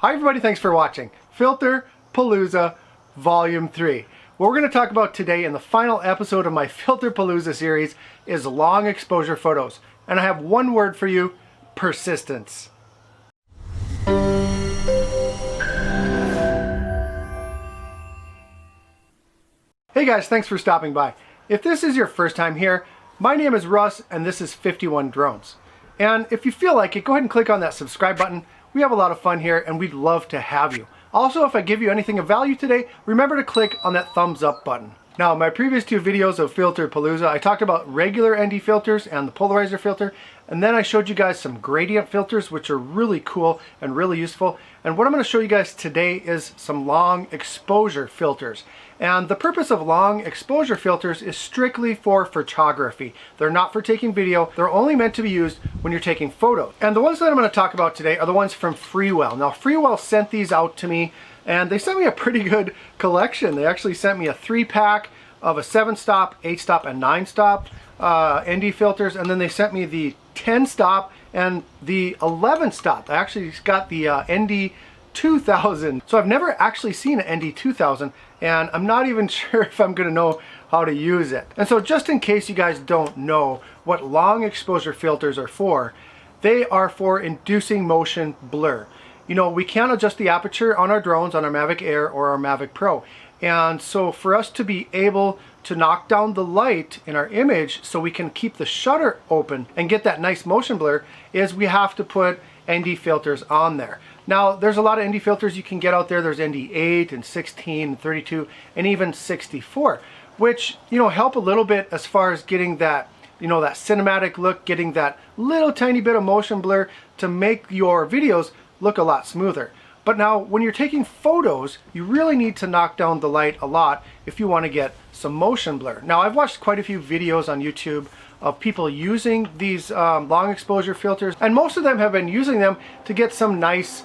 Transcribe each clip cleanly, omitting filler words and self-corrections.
Hi everybody, thanks for watching Filterpalooza Volume 3. What we're going to talk about today in the final episode of my Filterpalooza series is long exposure photos. And I have one word for you: persistence. Hey guys, thanks for stopping by. If this is your first time here, my name is Russ and this is 51 Drones. And if you feel like it, go ahead and click on that subscribe button. We have a lot of fun here and we'd love to have you. Also, if I give you anything of value today, remember to click on that thumbs up button. Now, in my previous two videos of Filterpalooza, I talked about regular ND filters and the polarizer filter, and then I showed you guys some gradient filters, which are really cool and really useful. And what I'm going to show you guys today is some long exposure filters. And the purpose of long exposure filters is strictly for photography. They're not for taking video. They're only meant to be used when you're taking photos. And the ones that I'm going to talk about today are the ones from Freewell. Now, Freewell sent these out to me, and they sent me a pretty good collection. They actually sent me a 3-pack of a 7-stop, 8-stop, and 9-stop ND filters, and then they sent me the 10-stop and the 11-stop. I actually got the ND 2000. So I've never actually seen an ND 2000, and I'm not even sure if I'm gonna know how to use it. And so just in case you guys don't know what long exposure filters are for, they are for inducing motion blur. You know, we can't adjust the aperture on our drones, on our Mavic Air or our Mavic Pro. And so for us to be able to knock down the light in our image so we can keep the shutter open and get that nice motion blur, is we have to put ND filters on there. Now, there's a lot of ND filters you can get out there. There's ND 8 and 16 and 32 and even 64, which, you know, help a little bit as far as getting that, you know, that cinematic look, getting that little tiny bit of motion blur to make your videos look a lot smoother. But now, when you're taking photos, you really need to knock down the light a lot if you want to get some motion blur. Now, I've watched quite a few videos on YouTube of people using these long exposure filters, and most of them have been using them to get some nice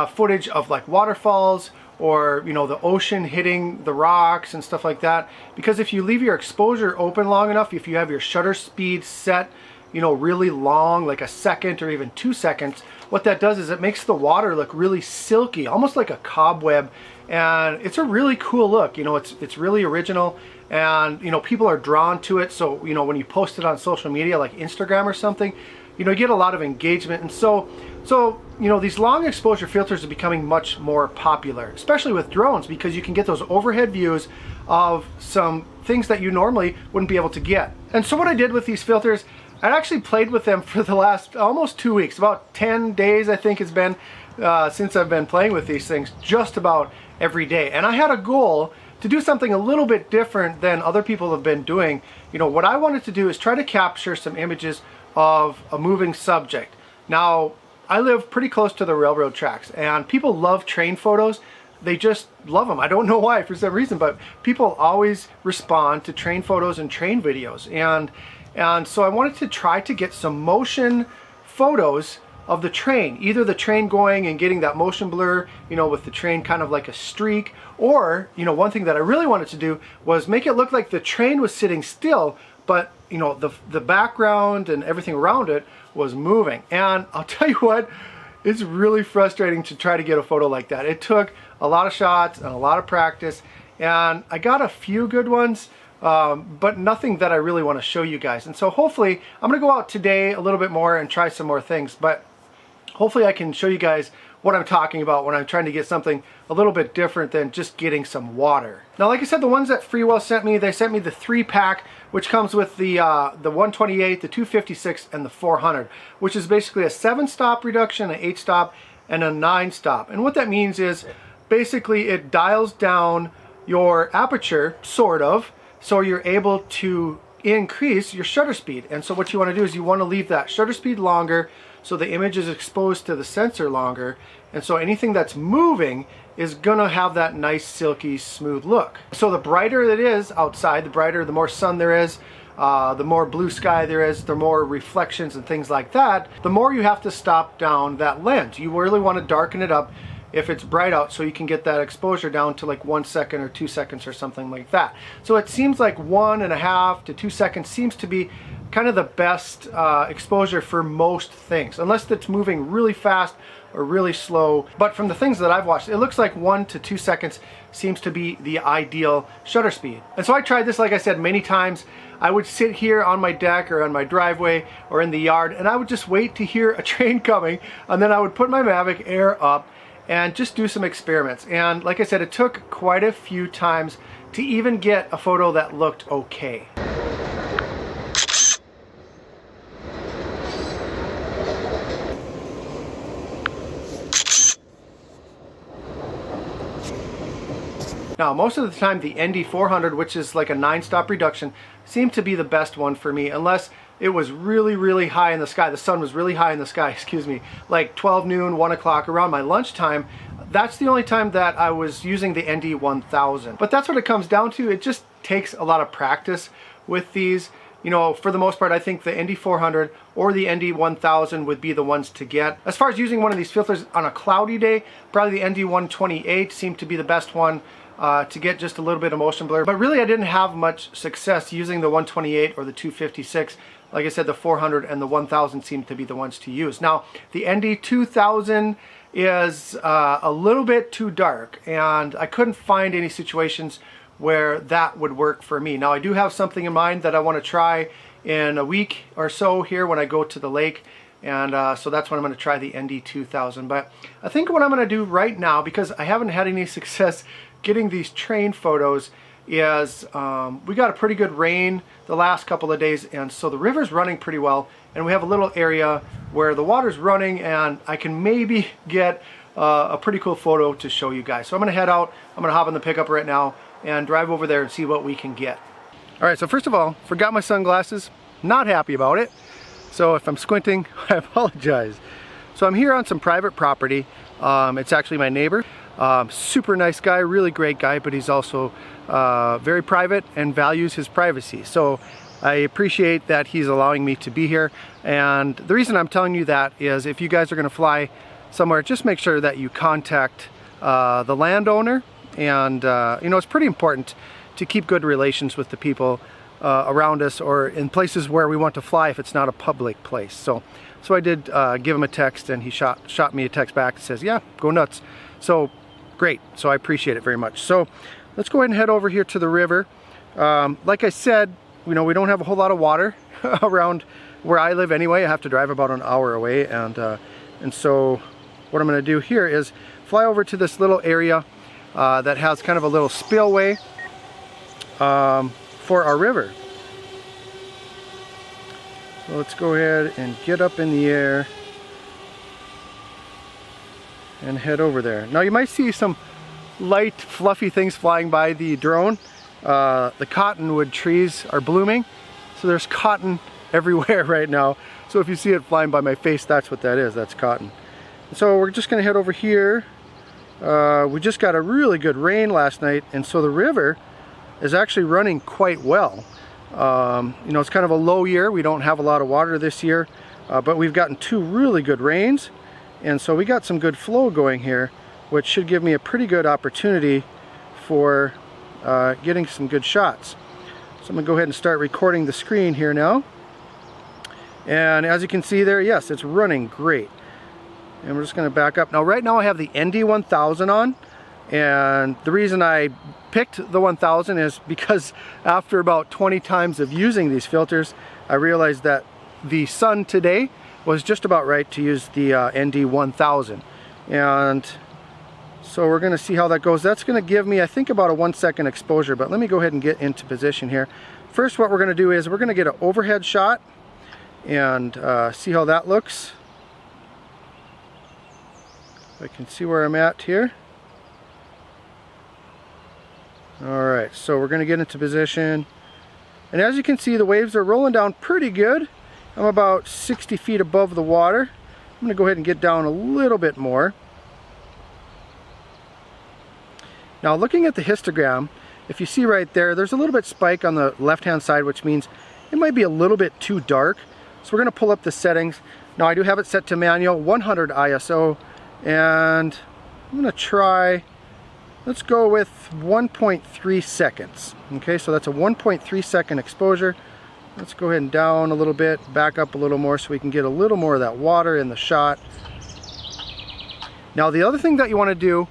footage of like waterfalls or, you know, the ocean hitting the rocks and stuff like that. Because if you leave your exposure open long enough, if you have your shutter speed set, you know, really long, like a second or even 2 seconds, what that does is it makes the water look really silky, almost like a cobweb, and it's a really cool look. You know, it's really original, and, you know, people are drawn to it. So, you know, when you post it on social media like Instagram or something, you know, you get a lot of engagement. And so you know, these long exposure filters are becoming much more popular, especially with drones, because you can get those overhead views of some things that you normally wouldn't be able to get. And so what I did with these filters, I actually played with them for the last almost 2 weeks, about 10 days I think it's been since I've been playing with these things, just about every day. And I had a goal to do something a little bit different than other people have been doing. You know, what I wanted to do is try to capture some images of a moving subject. Now, I live pretty close to the railroad tracks, and people love train photos. They just love them. I don't know why, for some reason, but people always respond to train photos and train videos. And so I wanted to try to get some motion photos of the train, either the train going and getting that motion blur, you know, with the train kind of like a streak, or, you know, one thing that I really wanted to do was make it look like the train was sitting still, but, you know, the background and everything around it was moving. And I'll tell you what, it's really frustrating to try to get a photo like that. It took a lot of shots and a lot of practice, and I got a few good ones, but nothing that I really want to show you guys. And so hopefully I'm gonna go out today a little bit more and try some more things, but hopefully I can show you guys what I'm talking about when I'm trying to get something a little bit different than just getting some water. Now, like I said, the ones that Freewell sent me, they sent me the 3-pack, which comes with the 128, the 256, and the 400, which is basically a 7-stop reduction, an 8-stop, and a 9-stop. And what that means is basically it dials down your aperture, sort of, so you're able to increase your shutter speed. And so what you want to do is you want to leave that shutter speed longer so the image is exposed to the sensor longer, and so anything that's moving is gonna have that nice silky smooth look. So the brighter it is outside, the more sun there is, the more blue sky there is, the more reflections and things like that, the more you have to stop down that lens. You really want to darken it up if it's bright out, so you can get that exposure down to like 1 second or 2 seconds or something like that. So it seems like 1.5 to 2 seconds seems to be kind of the best exposure for most things, unless it's moving really fast or really slow. But from the things that I've watched, it looks like 1 to 2 seconds seems to be the ideal shutter speed. And so I tried this, like I said, many times. I would sit here on my deck or on my driveway or in the yard, and I would just wait to hear a train coming, and then I would put my Mavic Air up and just do some experiments. And like I said, it took quite a few times to even get a photo that looked okay. Now, most of the time the ND400, which is like a 9-stop reduction, seemed to be the best one for me, unless it was really, really high in the sky. The sun was really high in the sky, excuse me, like 12 noon, 1 o'clock, around my lunchtime. That's the only time that I was using the ND1000. But that's what it comes down to. It just takes a lot of practice with these. You know, for the most part, I think the ND400 or the ND1000 would be the ones to get. As far as using one of these filters on a cloudy day, probably the ND128 seemed to be the best one to get just a little bit of motion blur. But really I didn't have much success using the 128 or the 256. Like I said, the 400 and the 1000 seem to be the ones to use. Now, the ND2000 is a little bit too dark, and I couldn't find any situations where that would work for me. Now, I do have something in mind that I want to try in a week or so here when I go to the lake, and so that's when I'm going to try the ND2000. But I think what I'm going to do right now, because I haven't had any success getting these train photos, is we got a pretty good rain the last couple of days, and so the river's running pretty well, and we have a little area where the water's running, and I can maybe get a pretty cool photo to show you guys. So I'm going to head out, I'm going to hop in the pickup right now and drive over there and see what we can get. Alright, so first of all, forgot my sunglasses, not happy about it. So if I'm squinting, I apologize. So I'm here on some private property. It's actually my neighbor. Super nice guy, really great guy, but he's also very private and values his privacy. So I appreciate that he's allowing me to be here. And the reason I'm telling you that is if you guys are going to fly somewhere, just make sure that you contact the landowner. And you know, it's pretty important to keep good relations with the people around us or in places where we want to fly if it's not a public place. So I did give him a text, and he shot me a text back that says, yeah, go nuts. So great, so I appreciate it very much. So let's go ahead and head over here to the river. Like I said, you know, we don't have a whole lot of water around where I live anyway. I have to drive about an hour away, and so what I'm going to do here is fly over to this little area that has kind of a little spillway for our river. So let's go ahead and get up in the air and head over there. Now you might see some light fluffy things flying by the drone. The cottonwood trees are blooming, so there's cotton everywhere right now. So if you see it flying by my face, that's what that is, that's cotton. So we're just going to head over here. We just got a really good rain last night, and so the river is actually running quite well. You know, it's kind of a low year. We don't have a lot of water this year, but we've gotten 2 really good rains, and so we got some good flow going here, which should give me a pretty good opportunity for getting some good shots. So I'm going to go ahead and start recording the screen here now. And as you can see there, yes, it's running great. And we're just going to back up. Now right now I have the ND1000 on, and the reason I picked the 1000 is because after about 20 times of using these filters, I realized that the sun today was just about right to use the ND1000. And so we're going to see how that goes. That's going to give me, I think, about a 1 second exposure, but let me go ahead and get into position here. First, what we're going to do is we're going to get an overhead shot and see how that looks. I can see where I'm at here. Alright, so we're going to get into position. And as you can see, the waves are rolling down pretty good. I'm about 60 feet above the water. I'm going to go ahead and get down a little bit more. Now looking at the histogram, if you see right there, there's a little bit spike on the left hand side, which means it might be a little bit too dark. So we're going to pull up the settings. Now I do have it set to manual, 100 ISO, and I'm gonna try, let's go with 1.3 seconds. Okay, so that's a 1.3 second exposure. Let's go ahead and down a little bit, back up a little more so we can get a little more of that water in the shot. Now the other thing that you want to do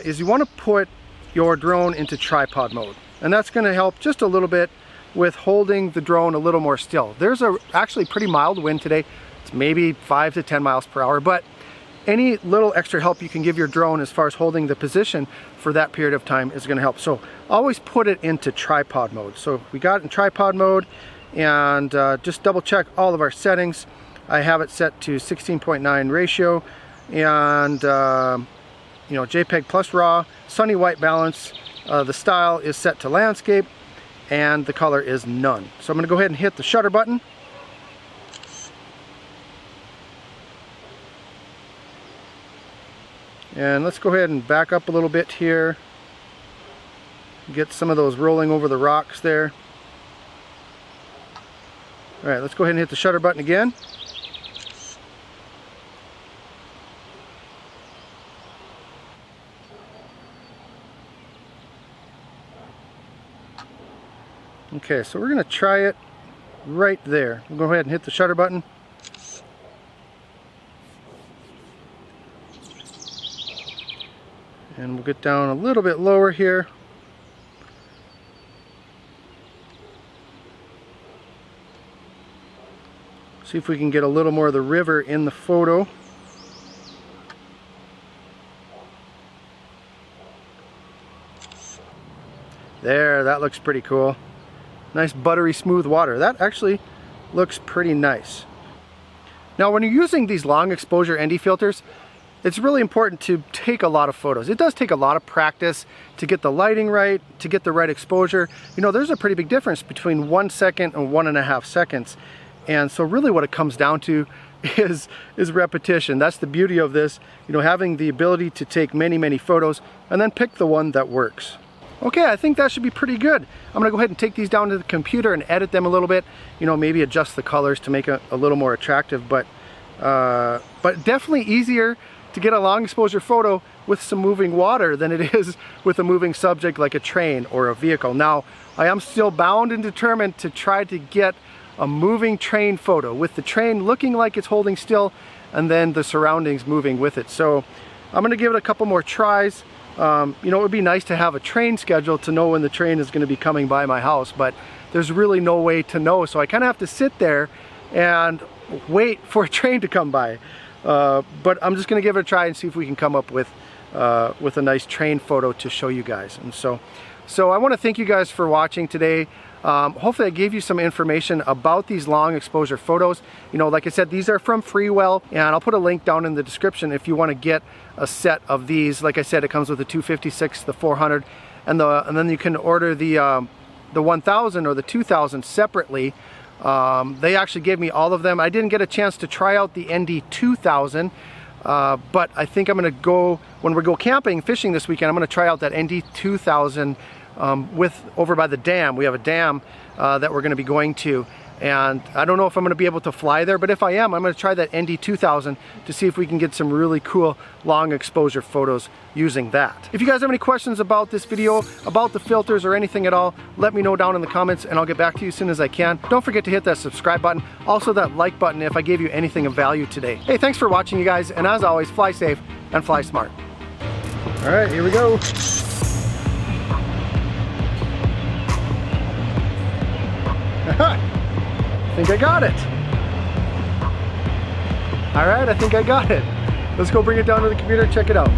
is you want to put your drone into tripod mode, and that's going to help just a little bit with holding the drone a little more still. There's actually pretty mild wind today. It's maybe 5 to 10 miles per hour, but any little extra help you can give your drone as far as holding the position for that period of time is going to help. So always put it into tripod mode. So we got it in tripod mode, and just double check all of our settings. I have it set to 16.9 ratio, and you know, JPEG plus RAW, sunny white balance. The style is set to landscape, and the color is none. So I'm going to go ahead and hit the shutter button. And let's go ahead and back up a little bit here. Get some of those rolling over the rocks there. Alright, let's go ahead and hit the shutter button again. Okay, so we're going to try it right there. We'll go ahead and hit the shutter button. And we'll get down a little bit lower here. See if we can get a little more of the river in the photo. There, that looks pretty cool. Nice buttery smooth water. That actually looks pretty nice. Now when you're using these long exposure ND filters, it's really important to take a lot of photos. It does take a lot of practice to get the lighting right, to get the right exposure. You know, there's a pretty big difference between 1 second and 1.5 seconds. And so really what it comes down to is repetition. That's the beauty of this, you know, having the ability to take many photos and then pick the one that works. Okay, I think that should be pretty good. I'm gonna go ahead and take these down to the computer and edit them a little bit. You know, maybe adjust the colors to make it a little more attractive, but definitely easier to get a long exposure photo with some moving water than it is with a moving subject like a train or a vehicle. Now, I am still bound and determined to try to get a moving train photo with the train looking like it's holding still and then the surroundings moving with it. So I'm gonna give it a couple more tries. You know, it would be nice to have a train schedule to know when the train is gonna be coming by my house, but there's really no way to know. So I kind of have to sit there and wait for a train to come by. But I'm just gonna give it a try and see if we can come up with a nice train photo to show you guys. And so I want to thank you guys for watching today. Hopefully I gave you some information about these long exposure photos. You know, like I said, these are from Freewell, and I'll put a link down in the description if you want to get a set of these. Like I said, it comes with the 256, the 400, and then you can order the 1000 or the 2000 separately. They actually gave me all of them. I didn't get a chance to try out the ND 2000, but I think I'm gonna go, when we go camping, fishing this weekend, I'm gonna try out that ND 2000 over by the dam. We have a dam that we're gonna be going to, and I don't know if I'm gonna be able to fly there, but if I am, I'm gonna try that ND 2000 to see if we can get some really cool long exposure photos using that. If you guys have any questions about this video, about the filters or anything at all, let me know down in the comments and I'll get back to you as soon as I can. Don't forget to hit that subscribe button, also that like button if I gave you anything of value today. Hey, thanks for watching, you guys, and as always, fly safe and fly smart. All right, here we go. I think I got it. All right, I think I got it. Let's go bring it down to the computer and check it out.